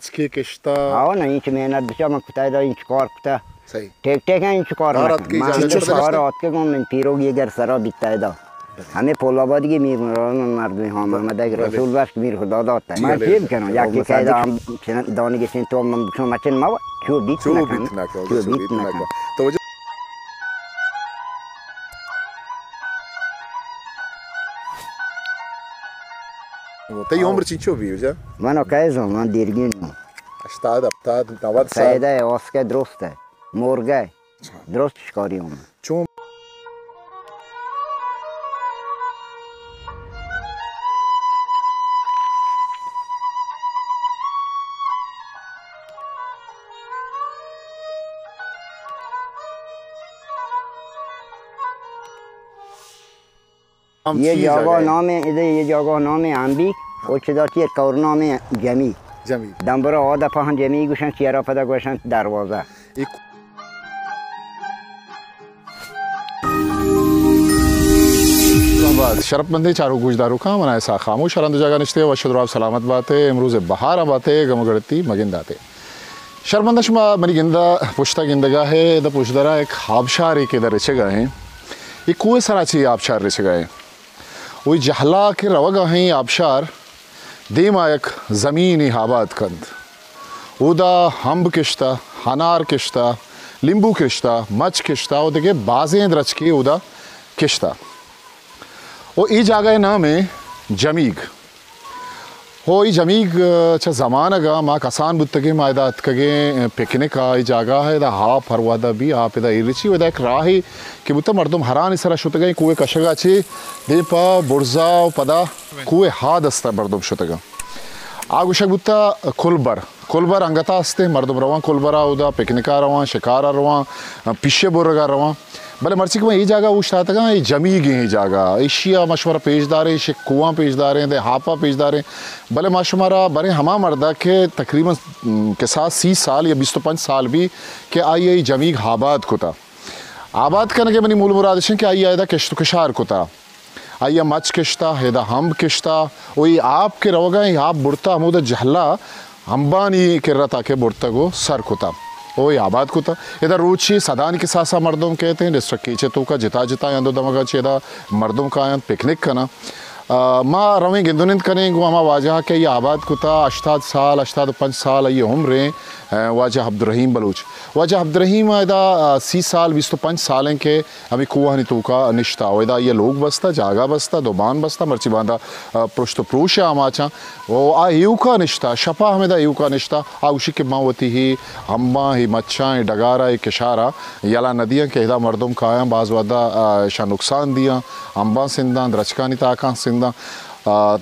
Ki kishta. Aa na inç mehnat biçe ama kutayda inç kar kuta. Sahih. tek tek inç kar Maharat rahat ke gom men pirogi eğer sara bitayda. हमें पोलाबाद की मीर मर्द हम मोहम्मद रसूल बस मीर खुदा दाता मैं सेब कनो जाके कहदा हम दानी के सिन तो हम मचन मावा क्यों बीत ना तो Tem ombro tinha ouvido já? Mano, kaizo, man dirgin. Astada, aptad, tavad sa. Sayda है उसके दुरुस्त है मुर्गा है दुरुस्त शिकारी हूँ Çum. ये जगह नाम है इधर ये जगह नाम है आंबी और चिदाची कौर नाम है जमी Cemil. दंबरा आधा पहन जमी गुशन चिरा पता गुशन दरवाजा शरफमंदी चारों गुजदारों का मना ऐसा खामोश रंद जगह निश्ते व शुद्राब सलामत बातें इमरूज़ बहार बातें गमगड़ती मगिंदाते शर्मंदश मनी गिंदा पुश्ता गिंदगा है द पुशदरा एक आबशार एक इधर रिचे गए हैं ये कुएं सराची आबशार रिचे गए वही जहला के रवगा हैं आबशार देमायक ज़मीनी आबाद कंद उदा हम्ब किश्ता हनार किश्ता लिंबू किश्ता मच किश्ता वो देखे बाजें द्रच के उदा किश्ता वो ई जगह नाम है जमीग हो ई जमीग च ज़माना का माँ कसान बुत्तगे मायदा अतकगे पिकनिक का ई जगह है दा हाँ फरवादा भी आप इधर इरिची वदा एक राही कि बुत्ता मर्दम हरान इसरा शुतगे कुएं कशगा चे दे पा बुर्जा पदा कुएं हाँ दस्ता मर्दम शुतगा आगुशक बुत्ता कुलबर अंगता अस्ते मर्दम रवा कुलबरा उदा पिकनिका रवा शिकारा रवा पिशे बोरगा रवा भले मर्ची को ये जगह उस था ये जमीग ये जगह एशिया मशवरा पेशदारे शे कुआं पेशदारे दे हापा पेशदारे भले माशुमारा बरे हमा मर्दा के तकरीबन के साथ 30 साल या 20-25 साल भी के आई जमीग आबाद कोता आबाद करने के बनी मूल मुरादिशन के आई आयदा किश्त किशार कोता आई मच किश्ता हेदा हम किश्ता वही आप के रवगा आप बुड़ता हमूद जहला अंबानी के रता के बुड़ता को सर कोता ओ आबाद कुता इधर रूची सदान के सासा मर्दों कहते हैं डिस्ट्रिक्ट कीचे तो का जिता जिता यंदो दमगा चेदा मर्दों का यंद पिकनिक करना माँ रवे गिंदुनिंद करें गुआमा वाजह के ये आबाद कुता 85 साल ये उम्र वाजह अब्दुर्रहीम बलूच वाजह अब्दुर्रहीम इदा 30 साल 20-25 साल के हमें कुआ नहीं तो का निश्ता इदा ये लोग बसता जागा बसता दोबान बसता मर्ची बांधा पृष्ठ प्रूश आमाचा वो आ यू का निश्ता शपा हमें दा यू का निश्ता आ उसी के मावती ही अम्मा ही मच्छा ही डगारा ही किशारा यला नदियाँ के हिदा मर्दम खाया बाज वादा शा नुकसान दिया अम्बा सिंदा द्रचकानी ताका सिंदा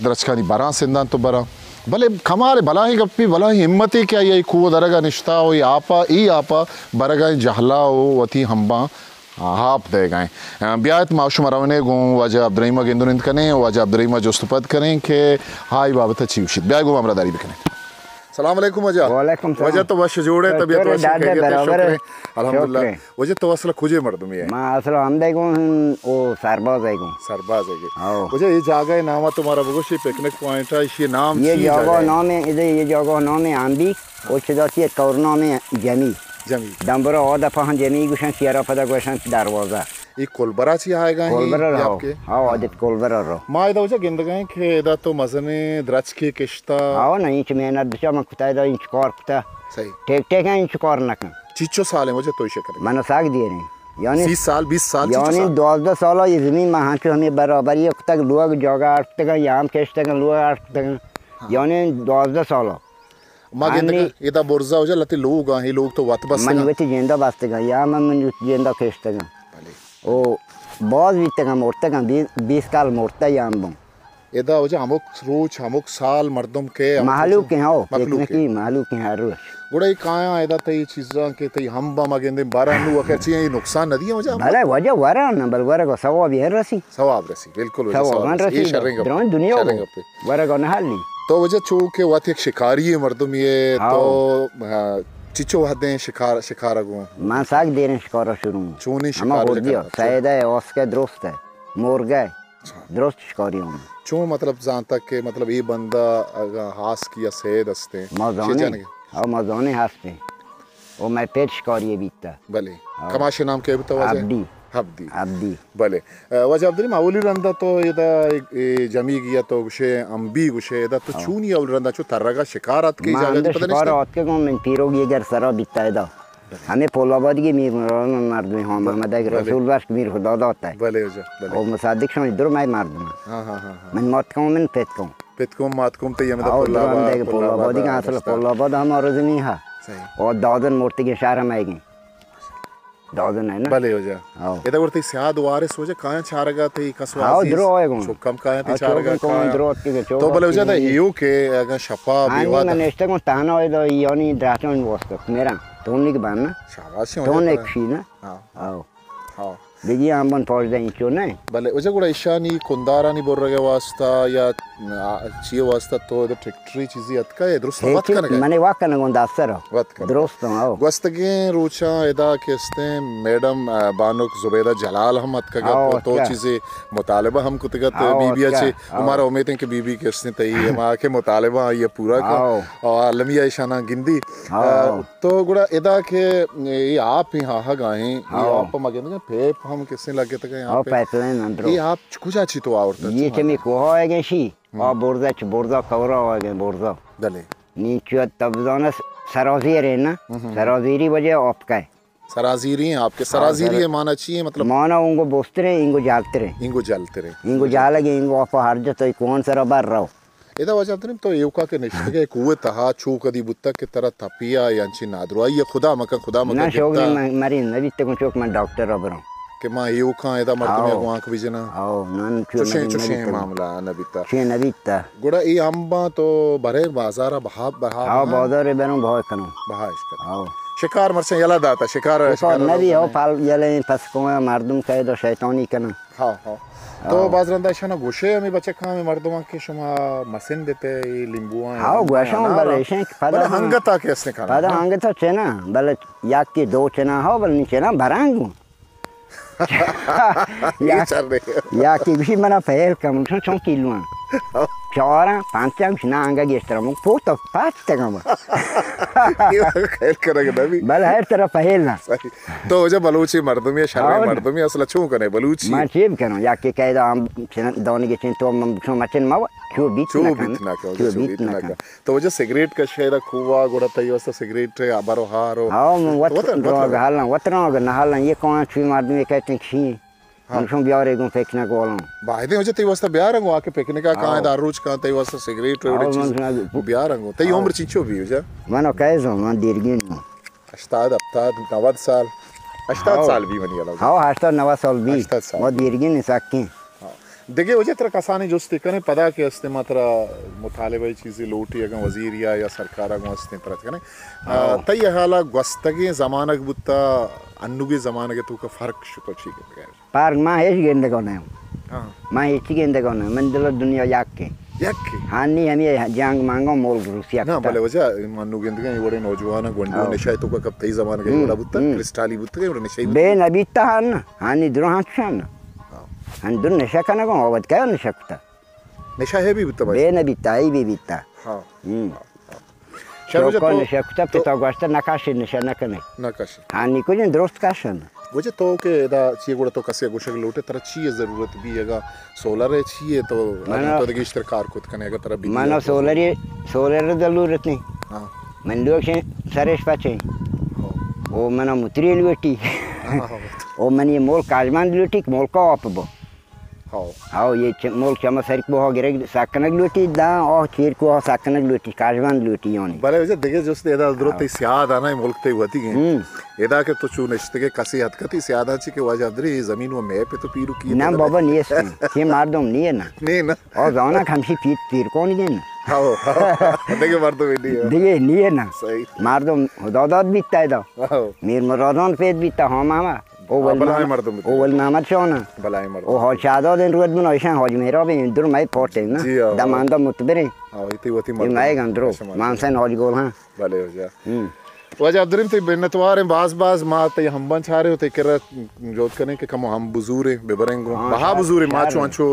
द्रचकानी बरा सिंदा तो बरा भले कमाल भला ही गप्पी भला ही हिम्मती क्या ये कुओ दरगा निश्ता हो ई आपा बरगा जहला हो वती हम्बा हाप दे गए ब्यात माशुम रवने गो वजह अब्दुर्रहीम गेंदुनिंद करें वजह अब्दुर्रहीम जोस्तुपद करें के हाई बाबत अच्छी उशित ब्या गो अमरादारी भी करें सलाम अलैकुम वजह वालेकुम सलाम वजह तो बस जोड़े तबीयत वश के बराबर अल्हम्दुलिल्लाह वजह तो असल खुजे मर्दमी है मां असल हम देखो ओ सरबाज है वजह ये जगह नाम तुम्हारा बगोशी पिकनिक पॉइंट है ये नाम ये जगह नाम है इधर ये जगह नाम है आंबी और चिदाची कौर नाम है जमी दंबरा आधा पहन जमी गुशन चिरा पता गुशन दरवाजा ये कोलबरा ची आएगा ये आपके हाँ आदित कोलबरा रो माँ इधर वजह गिंद गए कि इधर तो मज़ने द्रच की किश्ता हाँ ना इंच मेहनत बिचा मैं कुता इधर इंच कार कुता सही टेक है इंच कार ना कर चिच्चो साल है मुझे तो इसे करें मैंने साग दिए नहीं यानी 30 साल 20 साल यानी 12 साल ये ज़मीन में हाँ क्यों हमें बराबर ये कुता लोग जगह आठ तक याम किश्ता का लोग आठ तक यानी 12 साल माँ गिंद इधर बुर्जा वजह लती लोग हैं लोग तो वात बस मन वैसे जिंदा बसते का याम मन जिंदा किश्ता का ओ बहुत भी तक मोड़ते का 20 साल मोड़ता है याम बम इधर वजह हमक रोज हमक साल मर्दों के मालूम के हो की मालूम के हर रोज गुड़ाई काया इधर तई चीज़ां के तई हम बम अगेंदे 12 नु अकर चाहिए नुकसान नदी है वजह भले वजह वरा न बल वरा को सवाब है रसी बिल्कुल सवाब रसी ड्रोन दुनिया वरा को न हाली तो वजह चू के वात एक शिकारी है मर्दम ये तो चिचो हदें शिकारा गो मां साग देने शिकारा शुरू चूनी शिकार दिया शायद है उसके दोस्त है मुर्गा दुरुस्त शिकारी हूँ चो मतलब जहाँ तक के मतलब ये बंदा अगर हास की या सेद हस्ते मौजाने और मौजाने हंसते वो मैं पेट शिकारी बीतता भले कमाशे नाम के तो वजह अब्दी हब्दी अब्दी भले वजह अब्दी माऊली रंदा तो ये जमी गया तो गुशे अम्बी गुशे इधर तो चूनी अवल रंदा चो तरगा शिकारात की जगह पता नहीं शिकार के को मैं पीरोगी अगर सरा बीतता है हमें पोलाबाद की मीर मार दूँ हाँ मैं रसूल बाश मीर खुदा होता है भले भले और मुसादिक समय इधर मैं मार दूँगा हाँ हाँ हाँ मैं मत कहूँ मैं पेट कहूँ मात कुम तो ये मतलब पोलाबाद का असल पोलाबाद हम और नहीं है और दादन मूर्ति के शहर में आएगी दादन है ना भले हो जा इधर वर्ती स्याद वारिस हो जा कहाँ चारगा थे कसवा हाँ द्रो आएगा चुकम कहाँ थे चारगा द्रो के तो भले हो जाता हीयो के अगर शपा हाँ मैं नेक्स्ट को ताना हो तो ये नहीं ड्राचों में बसता मेरा तो उन्हीं के बार ना शाबाश हो तो उन्हें एक शी ना हाँ हाँ देखिए हम बन पहुँच जाएंगे क्यों नहीं भले उसे गुड़ा ईशानी कुंदारा नहीं बोल रहे वास्ता या चाहिए वास्ता तो इधर ट्रैक्टरी चीज़ी अतका है दुरुस्त बात करने मैंने वाक करने को दास्तर हो बात कर दुरुस्त हो वस्तगे रूचा इदा किस्ते मैडम बानुक जुबैदा जलाल हम अतका तो चीज़ें मुतालिबा हम कुतगत बीबी अच्छे हमारा उम्मीद है कि बीबी किस्ते तई हमारे के मुतालिबा ये पूरा का और आलमिया ईशाना गिंदी तो गुड़ा इदा के ये आप ही हाँ गाएं ये आप मगेंगे पेप हम किसने लगे तक यहाँ पे पाइपलाइन अंदर ये आप कुछ अच्छी तो आवड़ता ये चमी को होएगा शी और बोर्दा कवरा होएगा बोर्दा दले नीचे तब जाना सराजीर है ना सराजीरी वजह आपका है सराजीरी हैं आपके सराजीरी है माना चाहिए मतलब माना उनको बोसते रहे इनको जालते रहे इनको जालगे इनको आप हर जगह कौन सरा बार रहो इधर वजह तो युवका के निश्चित के कुएं तहा चू कदी बुत्ता के तरह थपिया यांची नादरुआ ये खुदा मका ना शौक नहीं मरी नबी तक चौक में डॉक्टर अब रहा कि माँ युवका इधर मर्द में आँख बिजना आओ नन चुशे मामला नबीता नबीता गुड़ा ये अम्बा तो भरे बाजारा बहा आओ बाजार बेरों बहुत करो बहाइश कर आओ शिकार मरसे यला दाता शिकार नबी हो पाल यले फसको मर्दम कहे तो शैतानी करना हाँ हाँ तो बाजरंदा शना गोशे में बच्चे खां में मर्दों के शुमा मसिन देते ये लींबुआ हाँ गोशों बले शें पता हंगता कैसे खाना पता हंगता चेना बले याक के दो चेना हो बल नहीं चेना भरांगू या की भी मना फैल कम छो किलो चारा पांच ना आंगा के इस तरह मुझ तो पाँच तक खैर करेंगे नबी बल हर तरह फैल ना तो जब बलूची मर्दमी शर्म मर्दमी असल छू करे बलूची मैं चेप करूं या के कह दो हम दोनों के चिन तो हम मचन माव क्यों बीच ना तो जो सिगरेट का शेरा खुआ गुड़ा तय वस्ता सिगरेट अबारो हारो हां वत हालना वतना ना हालना ये कौन छी मर्दमी कहते छी हम ब्यारे को फेंकने को वाला बायदे हो जाते वस्ता ब्याह रंगो आके फेंकने का कहां दारूज का तय वस्ता सिगरेट रोड चीज ब्याह रंगो तय उम्र चिंचो भी हो जा मानो कैसो मन दीर्घिन 90 साल 80 साल भी बन गया हां 90 साल भी वो दीर्घिन सके देखिए वजह तरह कसानी जोस्ती कने पदा के अस्ते मात्रा मुतालिबा चीज़ें लोटी अगर वजीर या सरकार अगर अस्ते तरह कने तय हाला गस्तगे ज़माना के बुत्ता अन्नुगे ज़माना के तो का फर्क शुतो ठीक है पार माँ हेच गेंदे कोने हां माँ हेच गेंदे कोने मंदिर दुनिया याक के हाँ नहीं हमें जांग मांगो मोल रूसिया ना भले वजह मन्नु गेंदे के ये नौजवान गोंडो निशाय तो का कब तई ज़माना के बड़ा बुत्ता क्रिस्टाली बुत्ता के निशाय बे नबीता हन हाँ नहीं द्रोह छन हन दुन नशा करना को आवत क्या नशा करता नशा है भी बिता बे न बिता ही भी बिता हां शर्म को नशा करता पिता गोश्त नकाशी नशा न करने नकाशी हां नहीं कुछ दोस्त काशन वजह तो के दा ची गुड़ा तो कसे गोशे लोटे तरह ची जरूरत भी हैगा सोलर है ची तो तो दगे इश्तरकार खुद करने का तरह भी मानो सोलर जरूरत नहीं हां मन लोग से सरेश पाचे ओ मना मुतरी लुटी ओ मन ये मोल काजमान लुटी मोल का आप हां ये मोल चमा सर को हो गिरे साकनक लुटी दा और चीर को साकनक लुटी काजमान लुटी योनी भले वजह देखे जोस्त एदा जरूरत सियाद आना मुल्क ते होती है एदा के तो चू नश्ते के कसी हदकती सियादा ची के वजह अदरी जमीन में मैं पे तो पीरू की ना बाबा नहीं है ये मार दो नहीं है ना नहीं ना और जाना खमसी पीर कौन है ना हां देखे मार दो नहीं है ना सही मार दो दादा बीतता है दो मेर मरादन पे बीतता हां मामा बलाई मर्दम ओवल नामा चोना बलाई मर्दम ओ हो चादो दिन रोज में ऐसा हो मेरा भी दूर में पोटे ना दमांदा मुतबरे हां इती वती मर्दम मैं गंद्रो मानसन हो गोल हां भले हो जा वजह अब्दुरीम ते बेनतवार हैं बाज माँ ते हम बन छा रहे होते कर जोत करने के कम हम बुजूरे बेबरेंगो बहा बुजूरे माचो आंचो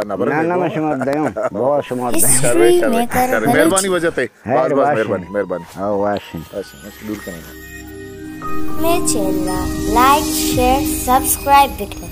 नबर ना मैं शुमार दयो बहुत शुमार दयो शर्वे मेहरबानी वजह ते बाज मेहरबानी हां वाशिन दूर करना मेरे चैनल लाइक शेयर सब्सक्राइब भी करें।